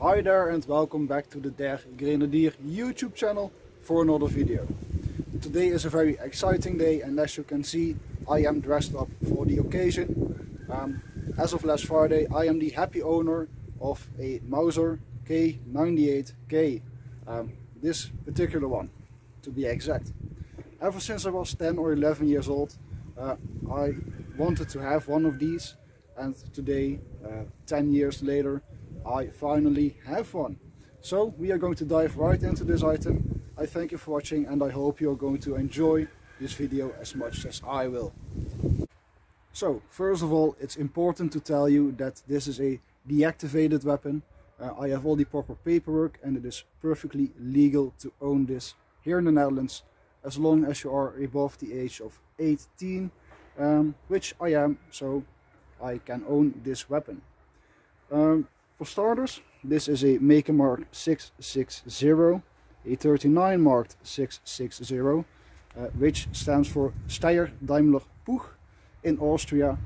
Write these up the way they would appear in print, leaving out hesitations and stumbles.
Hi there and welcome back to the Deactivated YouTube channel for another video. Today is a very exciting day and as you can see I am dressed up for the occasion. As of last Friday I am the happy owner of a Mauser K98k. This particular one to be exact. Ever since I was 10 or 11 years old I wanted to have one of these, and today 10 years later I finally have one. So we are going to dive right into this item. I thank you for watching and I hope you're going to enjoy this video as much as I will. So first of all, it's important to tell you that this is a deactivated weapon. I have all the proper paperwork and it is perfectly legal to own this here in the Netherlands as long as you are above the age of 18, which I am, so I can own this weapon. For starters, this is a maker mark 660, a 39 marked 660, which stands for Steyr Daimler Puch in Austria,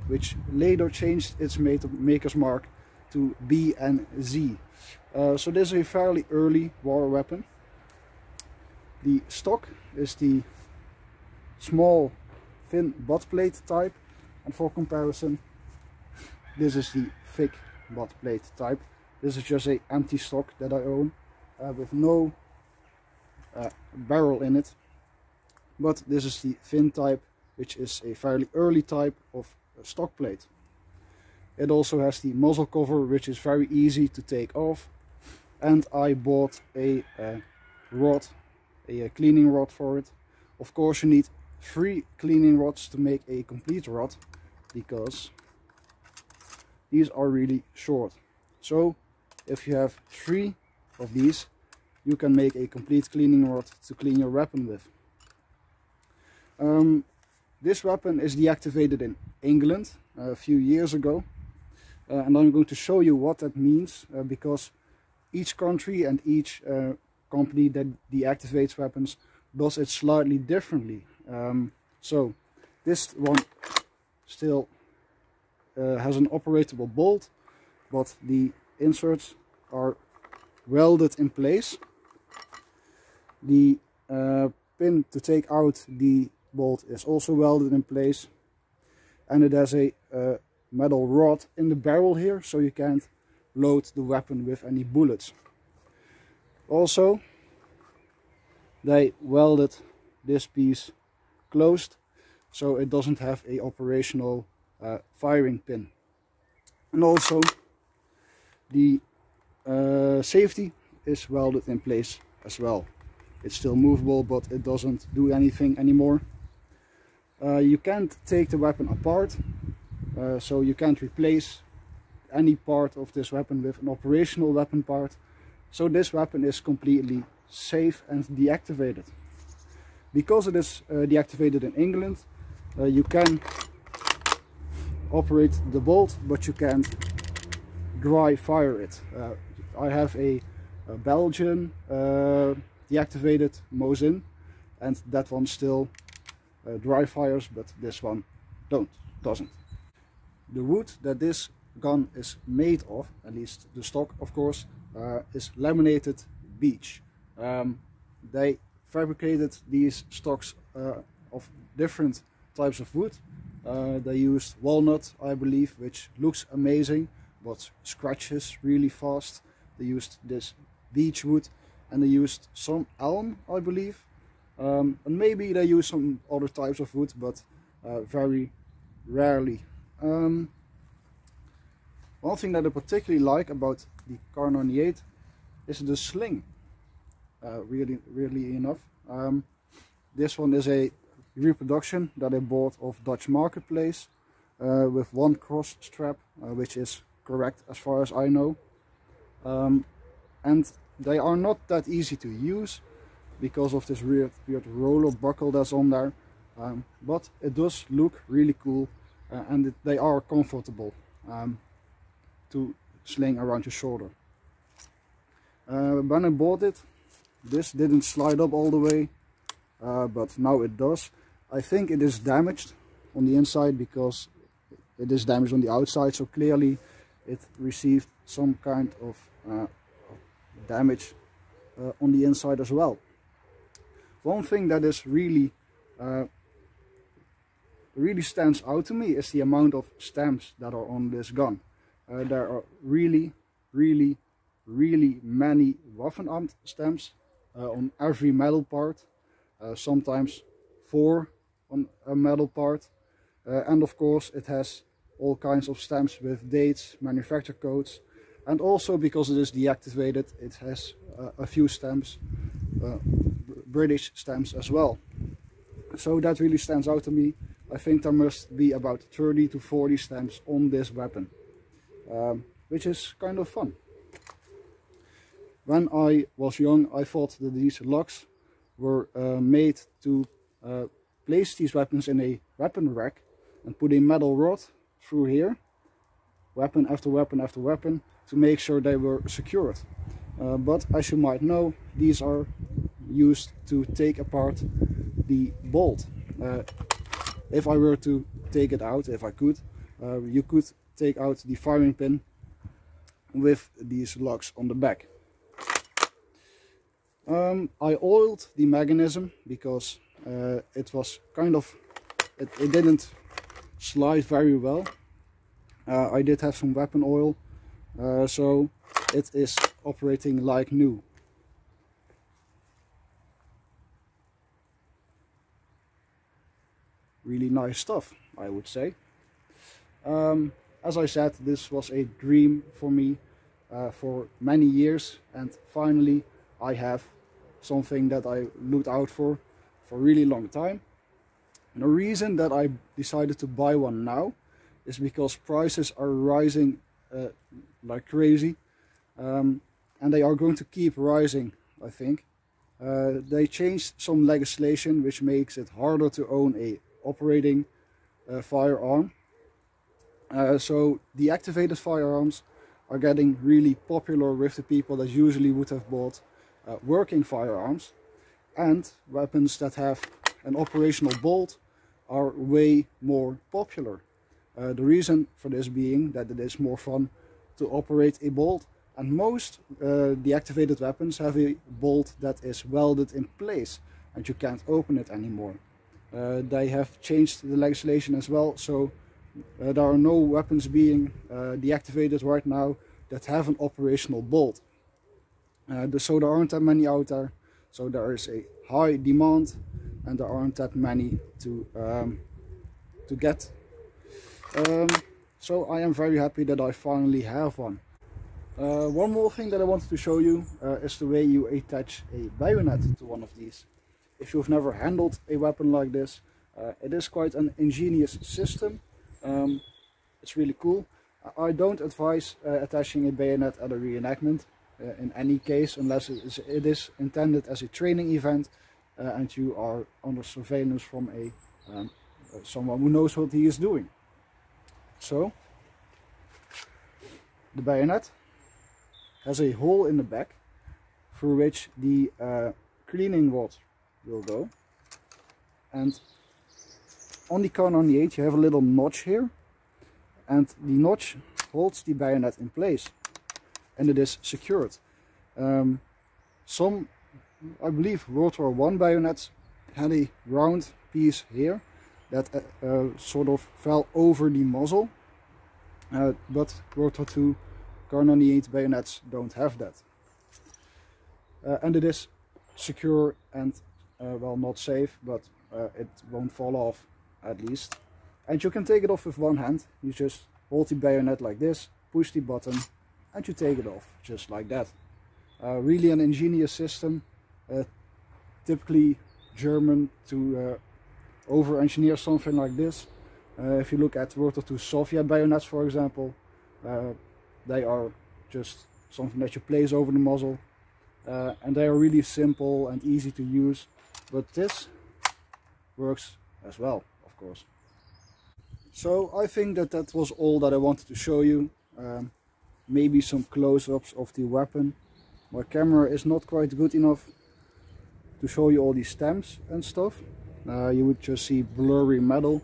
which later changed its maker's mark to B and Z. So this is a fairly early war weapon. The stock is the small thin butt plate type, and for comparison this is the thick butt plate type. This is just a empty stock that I own with no barrel in it, but this is the thin type, which is a fairly early type of stock plate. It also has the muzzle cover, which is very easy to take off, and I bought a rod, a cleaning rod for it. Of course you need 3 cleaning rods to make a complete rod, because these are really short. So if you have 3 of these you can make a complete cleaning rod to clean your weapon with. This weapon is deactivated in England a few years ago, and I'm going to show you what that means, because each country and each company that deactivates weapons does it slightly differently. So this one still has an operable bolt, but the inserts are welded in place. The pin to take out the bolt is also welded in place, and it has a metal rod in the barrel here, so you can't load the weapon with any bullets. Also, they welded this piece closed, so it doesn't have a operational firing pin. And also the safety is welded in place as well. It's still movable, but it doesn't do anything anymore. You can't take the weapon apart, so you can't replace any part of this weapon with an operational weapon part. So this weapon is completely safe and deactivated. Because it is deactivated in England, you can operate the bolt, but you can't dry fire it. I have a Belgian deactivated Mosin, and that one still dry fires, but this one doesn't. The wood that this gun is made of, at least the stock of course, is laminated beech. They fabricated these stocks of different types of wood. They used walnut, I believe, which looks amazing but scratches really fast. They used this beech wood, and they used some elm, I believe, and maybe they used some other types of wood, but very rarely. One thing that I particularly like about the K98 is the sling. Really enough. This one is a reproduction that I bought off Dutch Marketplace with 1 cross strap, which is correct as far as I know. And they are not that easy to use because of this weird roller buckle that's on there, but it does look really cool, and they are comfortable to sling around your shoulder. When I bought it, this didn't slide up all the way, but now it does. I think it is damaged on the inside because it is damaged on the outside, so clearly it received some kind of damage on the inside as well. One thing that is really stands out to me is the amount of stamps that are on this gun. There are really many Waffenamt stamps on every metal part, sometimes 4 on a metal part, and of course it has all kinds of stamps with dates, manufacturer codes, and also because it is deactivated, it has a few stamps, British stamps as well. So that really stands out to me. I think there must be about 30 to 40 stamps on this weapon, which is kind of fun. When I was young, I thought that these locks were made to place these weapons in a weapon rack and put a metal rod through here, weapon after weapon after weapon, to make sure they were secured. But as you might know, these are used to take apart the bolt. If I were to take it out, if I could, you could take out the firing pin with these locks on the back. I oiled the mechanism because it was kind of, it didn't slide very well. I did have some weapon oil, so it is operating like new. Really nice stuff, I would say. As I said, this was a dream for me for many years, and finally I have something that I looked out for a really long time. And the reason that I decided to buy one now is because prices are rising like crazy, and they are going to keep rising, I think. They changed some legislation which makes it harder to own a operating firearm. So deactivated firearms are getting really popular with the people that usually would have bought working firearms, and weapons that have an operational bolt are way more popular. The reason for this being that it is more fun to operate a bolt, and most deactivated weapons have a bolt that is welded in place and you can't open it anymore. They have changed the legislation as well, so there are no weapons being deactivated right now that have an operational bolt. So there aren't that many out there, so there is a high demand and there aren't that many to get. So I am very happy that I finally have one. One more thing that I wanted to show you is the way you attach a bayonet to one of these. If you've never handled a weapon like this, it is quite an ingenious system. It's really cool. I don't advise attaching a bayonet at a reenactment in any case, unless it is intended as a training event and you are under surveillance from someone who knows what he is doing. So the bayonet has a hole in the back through which the cleaning rod will go, and on the K98 you have a little notch here, and the notch holds the bayonet in place and it is secured. Some, I believe, World War I bayonets had a round piece here that sort of fell over the muzzle, but World War II K98 bayonets don't have that. And it is secure and well, not safe, but it won't fall off at least. And you can take it off with one hand. You just hold the bayonet like this, push the button, and you take it off just like that. Really an ingenious system, typically German to over-engineer something like this. If you look at World War II Soviet bayonets, for example, they are just something that you place over the muzzle, and they are really simple and easy to use, but this works as well, of course. So I think that was all that I wanted to show you. Maybe some close-ups of the weapon. My camera is not quite good enough to show you all these stamps and stuff. You would just see blurry metal.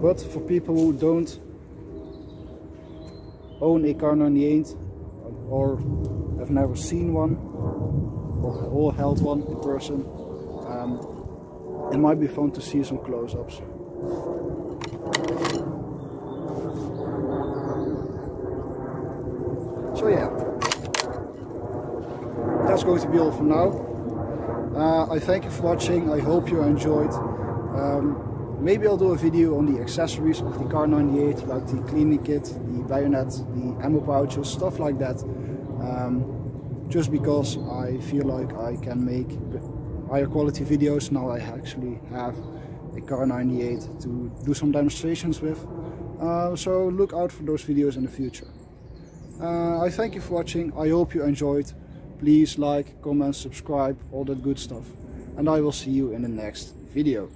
But for people who don't own a car 98 or have never seen one or held one in person, it might be fun to see some close-ups. So yeah, that's going to be all for now. I thank you for watching. I hope you enjoyed. Maybe I'll do a video on the accessories of the car 98, like the cleaning kit, the bayonet, the ammo pouches, stuff like that. Just because I feel like I can make higher quality videos now I actually have a car 98 to do some demonstrations with. So look out for those videos in the future. I thank you for watching. I hope you enjoyed. Please like, comment, subscribe, all that good stuff. And I will see you in the next video.